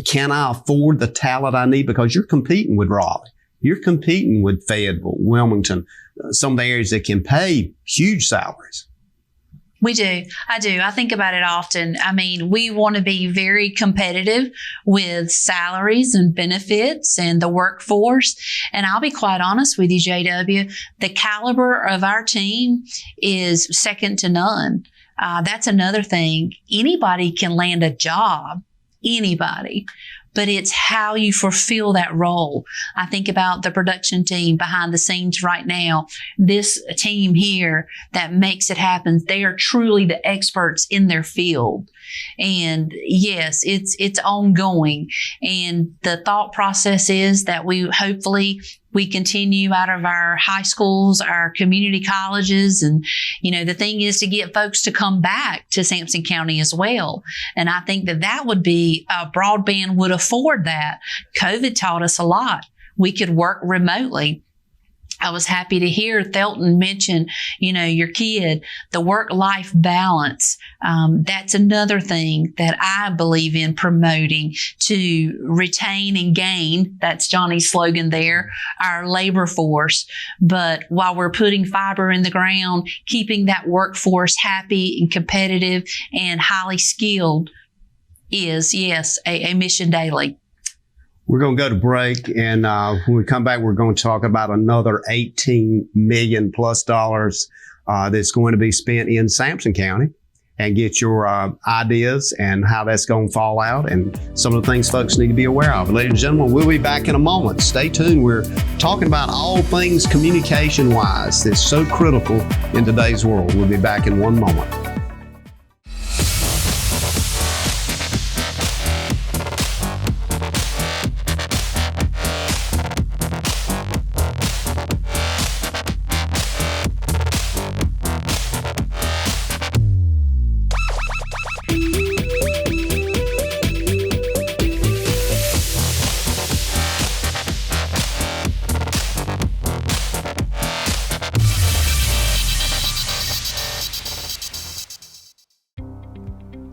B: Can I afford the talent I need? Because you're competing with Raleigh. You're competing with Fayetteville, Wilmington, some of the areas that can pay huge salaries.
C: We do. I do. I think about it often. I mean, we want to be very competitive with salaries and benefits and the workforce. And I'll be quite honest with you, JW, the caliber of our team is second to none. That's another thing. Anybody can land a job. Anybody. but it's how you fulfill that role. I think about the production team behind the scenes right now. This team here that makes it happen, they are truly the experts in their field. And yes, it's ongoing. And the thought process is that we continue out of our high schools, our community colleges. And, the thing is to get folks to come back to Sampson County as well. And I think that would be, broadband would afford that. COVID taught us a lot. We could work remotely. I was happy to hear Thelton mention, your kid, the work-life balance. That's another thing that I believe in promoting to retain and gain. That's Johnny's slogan there, our labor force. But while we're putting fiber in the ground, keeping that workforce happy and competitive and highly skilled is, yes, a mission daily.
B: We're going to go to break, and when we come back, we're going to talk about another $18 million plus that's going to be spent in Sampson County, and get your ideas and how that's going to fall out and some of the things folks need to be aware of. Ladies and gentlemen, we'll be back in a moment. Stay tuned. We're talking about all things communication-wise that's so critical in today's world. We'll be back in one moment.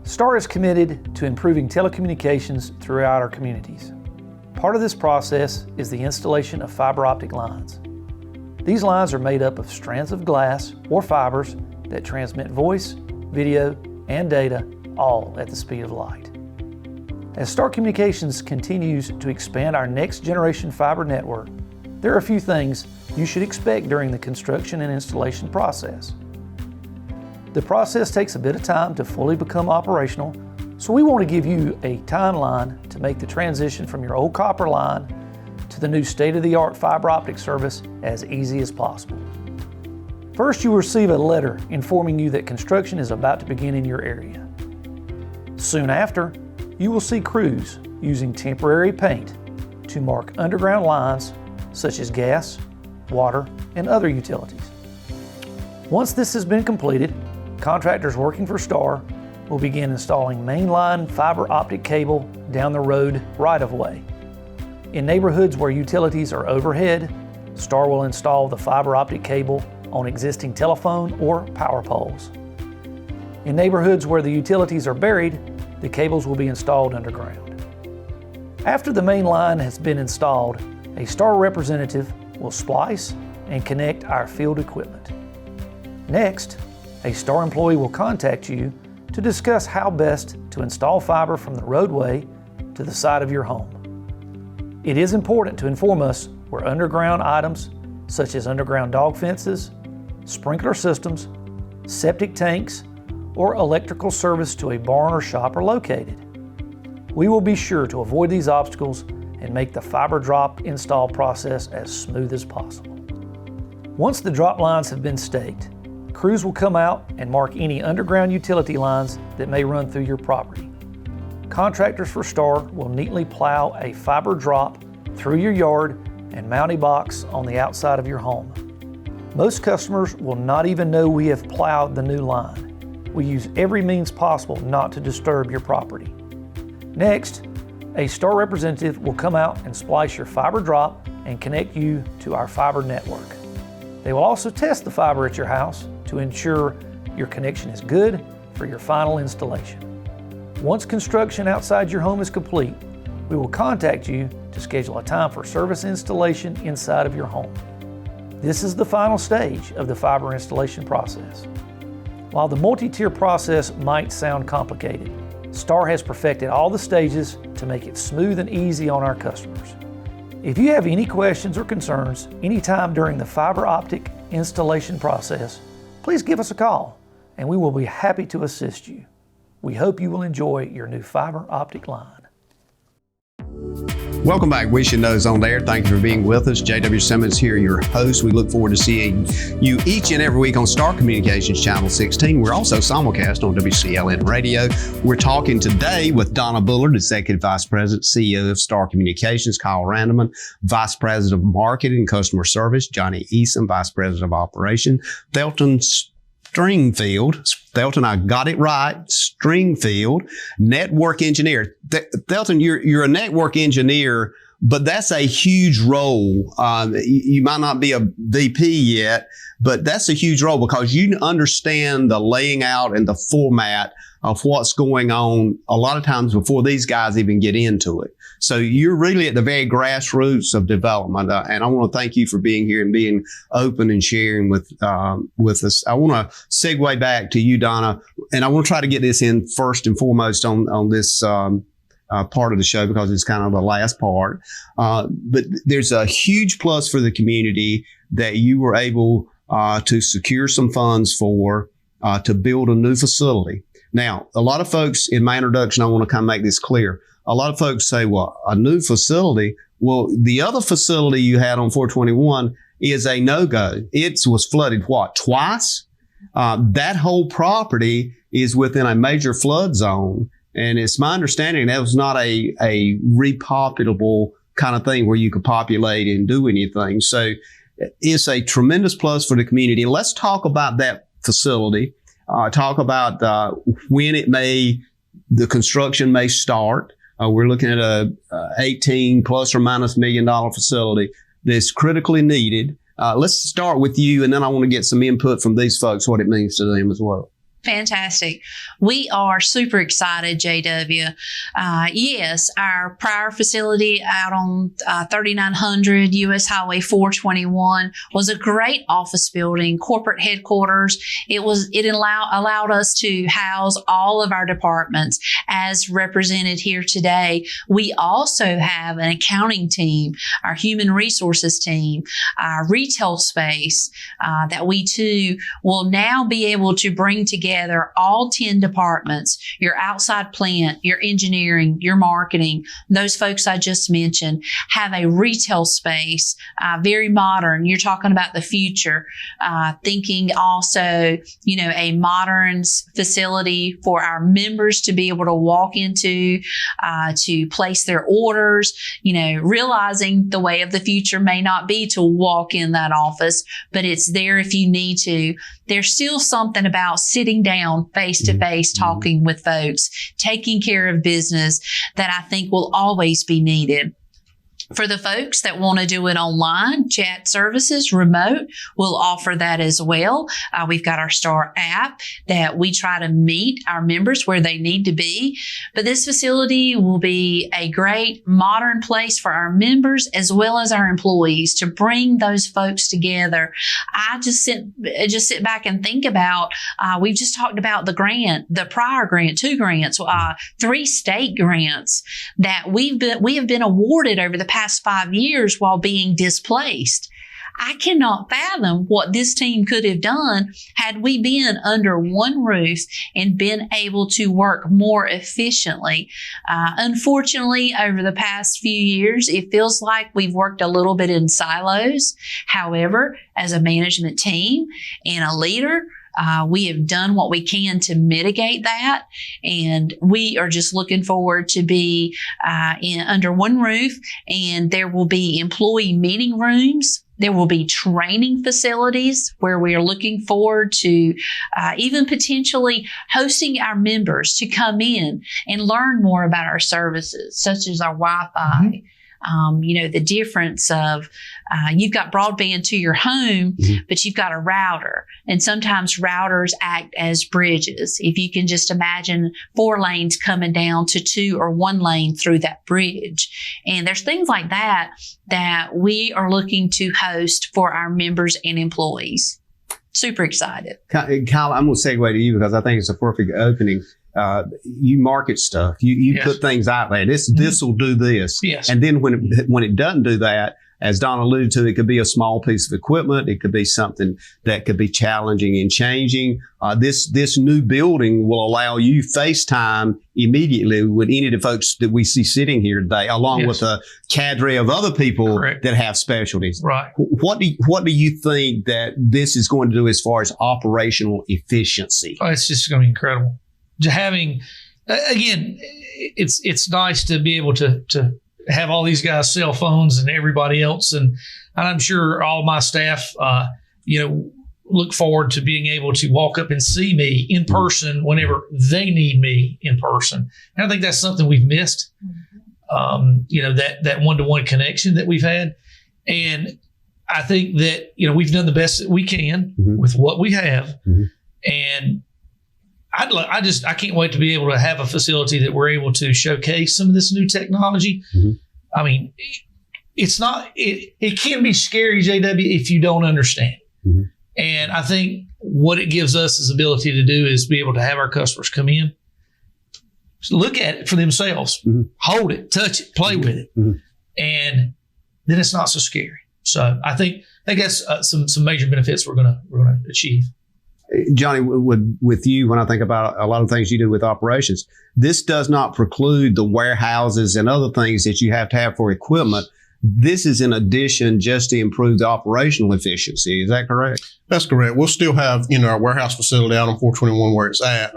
D: STAR is committed to improving telecommunications throughout our communities. Part of this process is the installation of fiber optic lines. These lines are made up of strands of glass or fibers that transmit voice, video, and data all at the speed of light. As STAR Communications continues to expand our next generation fiber network, there are a few things you should expect during the construction and installation process. The process takes a bit of time to fully become operational, so we want to give you a timeline to make the transition from your old copper line to the new state-of-the-art fiber optic service as easy as possible. First, you will receive a letter informing you that construction is about to begin in your area. Soon after, you will see crews using temporary paint to mark underground lines such as gas, water, and other utilities. Once this has been completed, contractors working for STAR will begin installing mainline fiber optic cable down the road right-of-way. In neighborhoods where utilities are overhead, STAR will install the fiber optic cable on existing telephone or power poles. In neighborhoods where the utilities are buried, the cables will be installed underground. After the main line has been installed, a STAR representative will splice and connect our field equipment. Next, a STAR employee will contact you to discuss how best to install fiber from the roadway to the side of your home. It is important to inform us where underground items such as underground dog fences, sprinkler systems, septic tanks, or electrical service to a barn or shop are located. We will be sure to avoid these obstacles and make the fiber drop install process as smooth as possible. Once the drop lines have been staked, crews will come out and mark any underground utility lines that may run through your property. Contractors for STAR will neatly plow a fiber drop through your yard and mount a box on the outside of your home. Most customers will not even know we have plowed the new line. We use every means possible not to disturb your property. Next, a STAR representative will come out and splice your fiber drop and connect you to our fiber network. They will also test the fiber at your house to ensure your connection is good for your final installation. Once construction outside your home is complete, we will contact you to schedule a time for service installation inside of your home. This is the final stage of the fiber installation process. While the multi-tier process might sound complicated, STAR has perfected all the stages to make it smooth and easy on our customers. If you have any questions or concerns anytime during the fiber optic installation process, please give us a call and we will be happy to assist you. We hope you will enjoy your new fiber optic line.
B: Welcome back. We Should Know's on there. Thank you for being with us. J.W. Simmons here, your host. We look forward to seeing you each and every week on Star Communications Channel 16. We're also simulcast on WCLN Radio. We're talking today with Donna Bullard, Executive Vice President, CEO of Star Communications, Kyle Randleman, Vice President of Marketing and Customer Service, Johnny Eason, Vice President of Operations, Thelton Stringfield. Thelton, I got it right. Stringfield, network engineer. Thelton, you're a network engineer, but that's a huge role. You might not be a VP yet, but that's a huge role because you understand the laying out and the format of what's going on a lot of times before these guys even get into it. So you're really at the very grassroots of development. And I want to thank you for being here and being open and sharing with us. I want to segue back to you, Donna, and I want to try to get this in first and foremost on this part of the show because it's kind of the last part. But there's a huge plus for the community that you were able to secure some funds for to build a new facility. Now, a lot of folks in my introduction, I want to kind of make this clear. A lot of folks say, well, a new facility. Well, the other facility you had on 421 is a no-go. It was flooded, twice? That whole property is within a major flood zone. And it's my understanding that was not a repopulable kind of thing where you could populate and do anything. So it's a tremendous plus for the community. Let's talk about that facility. Talk about when the construction may start. We're looking at a 18 plus or minus $1 million facility that's critically needed. Let's start with you, and then I want to get some input from these folks, what it means to them as well.
C: Fantastic. We are super excited, JW. Yes, our prior facility out on 3900 US Highway 421 was a great office building, corporate headquarters. It allowed us to house all of our departments as represented here today. We also have an accounting team, our human resources team, our retail space that we too will now be able to bring together all 10 departments, your outside plant, your engineering, your marketing, those folks I just mentioned, have a retail space, very modern. You're talking about the future, thinking also, a modern facility for our members to be able to walk into, to place their orders, realizing the way of the future may not be to walk in that office, but it's there if you need to. There's still something about sitting down face to face, talking with folks, taking care of business that I think will always be needed. For the folks that want to do it online, chat services, remote, we'll offer that as well. We've got our Star app that we try to meet our members where they need to be. But this facility will be a great modern place for our members as well as our employees to bring those folks together. I just sit back and think about, we've just talked about the prior grant, 2 grants, 3 state grants that we have been awarded over the past 5 years while being displaced. I cannot fathom what this team could have done had we been under one roof and been able to work more efficiently. Unfortunately, over the past few years, it feels like we've worked a little bit in silos. However, as a management team and a leader, we have done what we can to mitigate that, and we are just looking forward to be under one roof, and there will be employee meeting rooms. There will be training facilities where we are looking forward to even potentially hosting our members to come in and learn more about our services, such as our Wi-Fi. The difference of you've got broadband to your home, but you've got a router. And sometimes routers act as bridges. If you can just imagine 4 lanes coming down to 2 or 1 lane through that bridge. And there's things like that we are looking to host for our members and employees. Super excited.
B: Kyle, I'm going to segue to you because I think it's a perfect opening. You market stuff. You put things out there. This will do this.
D: Yes.
B: And then when it doesn't do that, as Don alluded to, it could be a small piece of equipment. It could be something that could be challenging and changing. This new building will allow you FaceTime immediately with any of the folks that we see sitting here today, along with a cadre of other people that have specialties.
D: Right.
B: What do you think that this is going to do as far as operational efficiency?
D: Oh, it's just going to be incredible. Having, again, it's nice to be able to have all these guys' cell phones and everybody else, and I'm sure all my staff, look forward to being able to walk up and see me in person whenever they need me in person. And I think that's something we've missed. That one-to-one connection that we've had, and I think that we've done the best that we can with what we have, and I can't wait to be able to have a facility that we're able to showcase some of this new technology. I mean, it can be scary, JW, if you don't understand. And I think what it gives us is ability to do is be able to have our customers come in, look at it for themselves, hold it, touch it, play with it, and then it's not so scary. So I think that's some major benefits we're gonna achieve.
B: Johnny, with you, when I think about a lot of things you do with operations, this does not preclude the warehouses and other things that you have to have for equipment. This is in addition just to improve the operational efficiency. Is that correct?
E: That's correct. We'll still have, our warehouse facility out on 421 where it's at.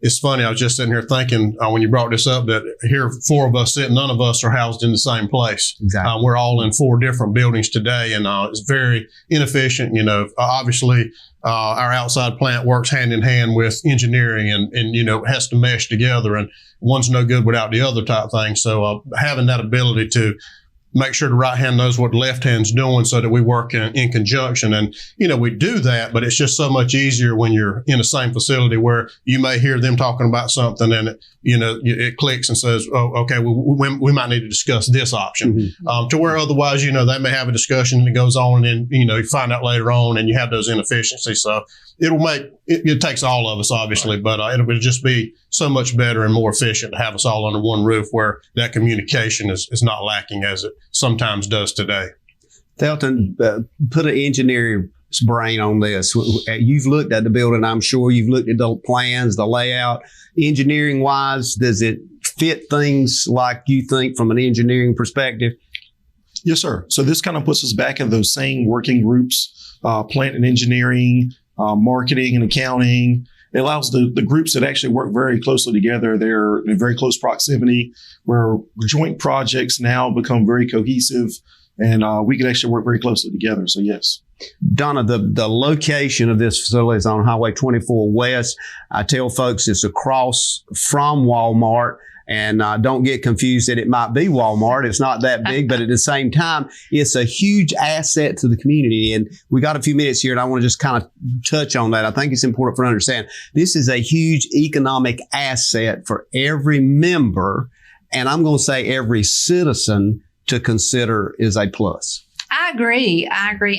E: It's funny. I was just sitting here thinking when you brought this up that here, 4 of us sitting, none of us are housed in the same place.
B: Exactly.
E: We're all in 4 different buildings today, and it's very inefficient. Obviously, our outside plant works hand in hand with engineering and has to mesh together, and one's no good without the other type thing. So having that ability to make sure the right hand knows what the left hand's doing so that we work in conjunction. And, we do that, but it's just so much easier when you're in the same facility where you may hear them talking about something and, it clicks and says, oh, okay, we might need to discuss this option. To where otherwise, they may have a discussion that goes on and then, you find out later on and you have those inefficiencies. So it takes all of us, obviously, but it'll just be so much better and more efficient to have us all under one roof where that communication is not lacking as it sometimes does today.
B: Thelton, put an engineer's brain on this. You've looked at the building, I'm sure. You've looked at the plans, the layout. Engineering-wise, does it fit things like you think from an engineering perspective?
F: Yes, sir. So this kind of puts us back in those same working groups, plant and engineering, marketing and accounting. It allows the groups that actually work very closely together. They're in very close proximity where joint projects now become very cohesive, and we can actually work very closely together. So, yes.
B: Donna, the location of this facility is on Highway 24 West. I tell folks it's across from Walmart. And don't get confused that it might be Walmart. It's not that big, but at the same time, it's a huge asset to the community. And we got a few minutes here, and I want to just kind of touch on that. I think it's important for us to understand this is a huge economic asset for every member, and I'm going to say every citizen to consider is a plus.
C: I agree.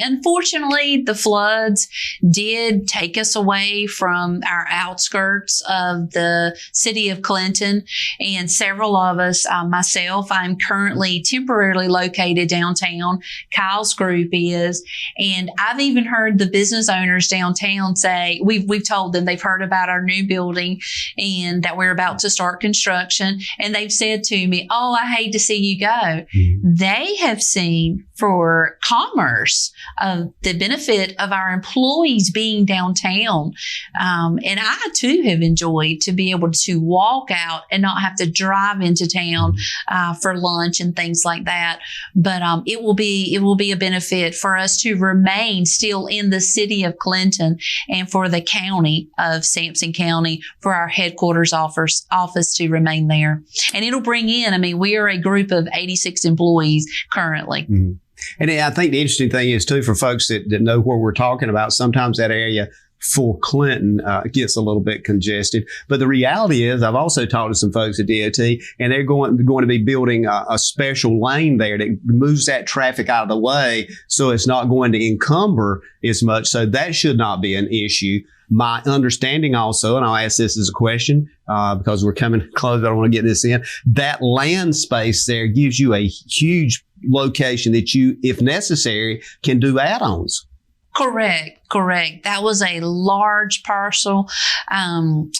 C: Unfortunately, the floods did take us away from our outskirts of the city of Clinton, and several of us, myself, I'm currently temporarily located downtown. Kyle's group is, and I've even heard the business owners downtown say, we've told them they've heard about our new building and that we're about to start construction, and they've said to me, oh, I hate to see you go. They have seen for commerce the benefit of our employees being downtown. And I too have enjoyed to be able to walk out and not have to drive into town for lunch and things like that. But it will be a benefit for us to remain still in the city of Clinton and for the county of Sampson County for our headquarters office to remain there. And it'll bring in, we are a group of 86 employees currently.
B: And I think the interesting thing is, too, for folks that know where we're talking about, sometimes that area Fort Clinton gets a little bit congested. But the reality is, I've also talked to some folks at DOT, and they're going to be building a special lane there that moves that traffic out of the way so it's not going to encumber as much. So that should not be an issue. My understanding also, and I'll ask this as a question because we're coming close, I don't want to get this in, that land space there gives you a huge location that you, if necessary, can do add-ons.
C: Correct. That was a large parcel, and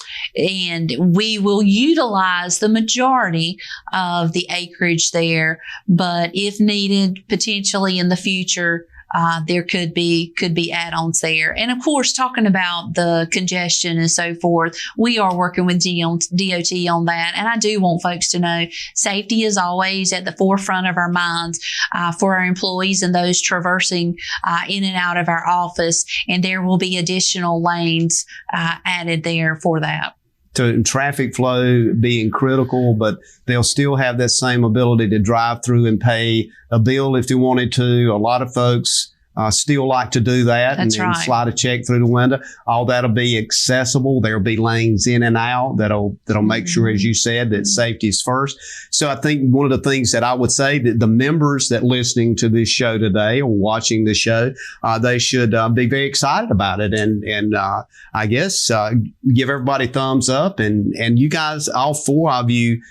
C: we will utilize the majority of the acreage there. But if needed, potentially in the future, there could be add-ons there. And of course, talking about the congestion and so forth, we are working with DOT on that. And I do want folks to know safety is always at the forefront of our minds for our employees and those traversing in and out of our office. And there will be additional lanes added there for that.
B: To traffic flow being critical, but they'll still have that same ability to drive through and pay a bill if they wanted to. A lot of folks still like to do that and slide a check through the window. All that'll be accessible. There'll be lanes in and out that'll make sure, as you said, that safety is first. So I think one of the things that I would say that the members that listening to this show today or watching the show, they should be very excited about it. And I guess give everybody thumbs up. And you guys, all four of you,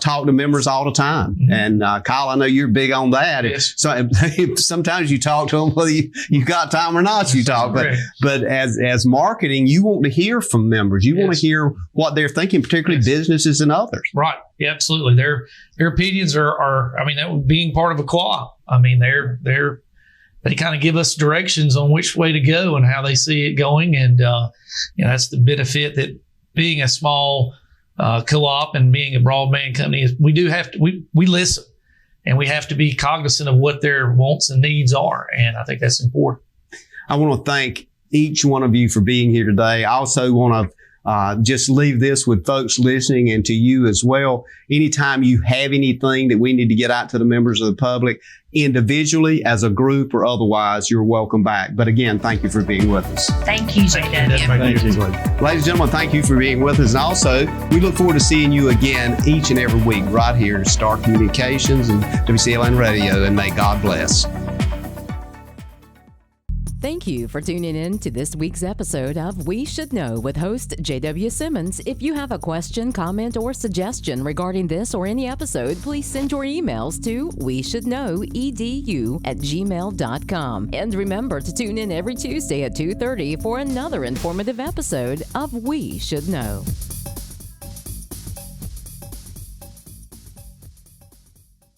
B: talk to members all the time. Mm-hmm. And Kyle, I know you're big on that.
D: Yes.
B: So sometimes you talk to them whether you got time or not. You talk, but as marketing, you want to hear from members. You want to hear what they're thinking, particularly businesses and others.
D: Right. Yeah, absolutely. Their opinions are. I mean, that being part of a co-op. I mean, they kind of give us directions on which way to go and how they see it going, and that's the benefit that being a small co-op and being a broadband company is we do have to, we listen, and we have to be cognizant of what their wants and needs are. And I think that's important.
B: I want to thank each one of you for being here today. I also want to just leave this with folks listening and to you as well. Anytime you have anything that we need to get out to the members of the public, individually, as a group, or otherwise, you're welcome back. But again, thank you for being with us.
C: Thank you, JW.
B: Thank you. Ladies and gentlemen, thank you for being with us. And also, we look forward to seeing you again each and every week right here at Star Communications and WCLN Radio. And may God bless.
A: Thank you for tuning in to this week's episode of We Should Know with host J.W. Simmons. If you have a question, comment, or suggestion regarding this or any episode, please send your emails to weshouldknowedu@gmail.com. And remember to tune in every Tuesday at 2:30 for another informative episode of We Should Know.